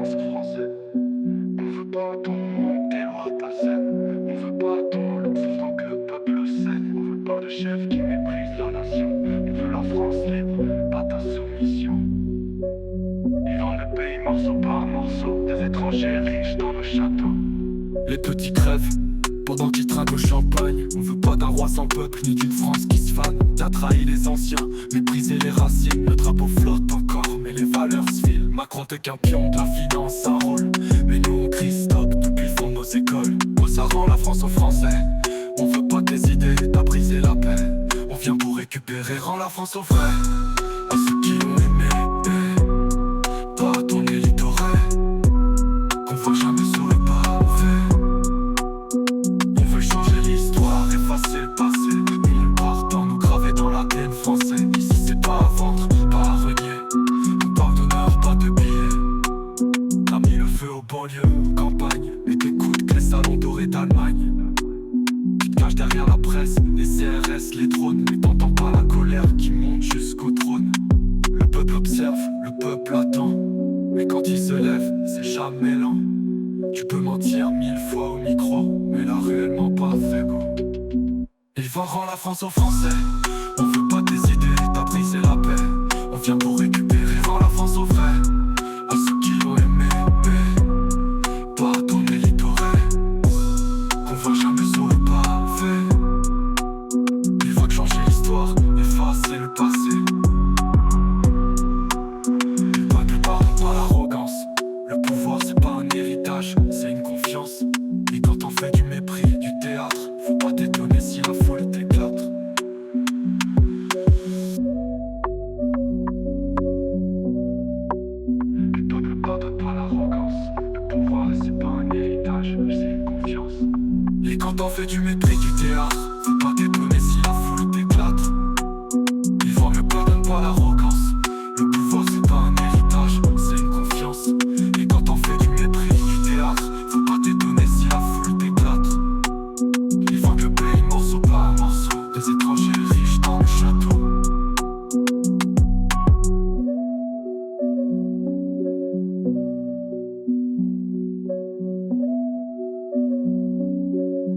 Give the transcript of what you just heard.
Français. On veut pas ton monde, tes lois, ta scène. On veut pas ton luxe sans que le peuple saigne. On veut pas de chef qui méprise la nation. On veut la France libre, pas ta soumission. Ils vendent le pays morceau par morceau. Des étrangers riches dans nos châteaux. Les petits crèvent pendant qu'ils trinquent au champagne. On veut pas d'un roi sans peuple, ni d'une France qui se fane. T'as trahi les anciens, méprisé les racines. Le drapeau flotte encore, mais les valeurs se filent. Macron t'es qu'un pion de la finance, ça roule. Mais nous on crie stop depuis le fond de nos écoles. Quoi ça rend la France aux Français? On veut pas tes idées, t'as brisé la paix. On vient pour récupérer, rend la France aux vrais. À ceux qui ont aimé, pas à ton élitoré, qu'on voit jamais sur le pavé. On veut changer l'histoire, effacer le passé. Mille partant nous graver dans l'ADN français. Ici c'est pas à vendre, pas à renier. On parle d'honneur, pas de billets. T'as mis le feu aux banlieues, aux campagnes. Et t'écoutes que les salons dorés d'Allemagne. Tu te caches derrière la presse, les CRS, les drones. Mais t'entends pas la colère qui monte jusqu'au trône. Le peuple observe, le peuple attend. Mais quand il se lève, c'est jamais lent. Tu peux mentir 1000 fois au micro, mais là réellement pas fait beau. Il va rendre la France aux Français. On veut pas tes idées, t'as brisé la paix. On vient pour récupérer, rend la France aux vrais. À ceux qui l'ont aimé, pas à ton élitoré, qu'on voit jamais sur le pavé. Il faut changer l'histoire, effacer le passé. Le peuple pardonne pas l'arrogance. Le pouvoir c'est pas un héritage, c'est une confiance. Et quand on fait du mépris, du théâtre, faut pas t'étonner si la foule t'éclate. Le peuple pardonne pas l'arrogance. Le pouvoir c'est pas un héritage, c'est une confiance. Et quand on fait du mépris, du théâtre,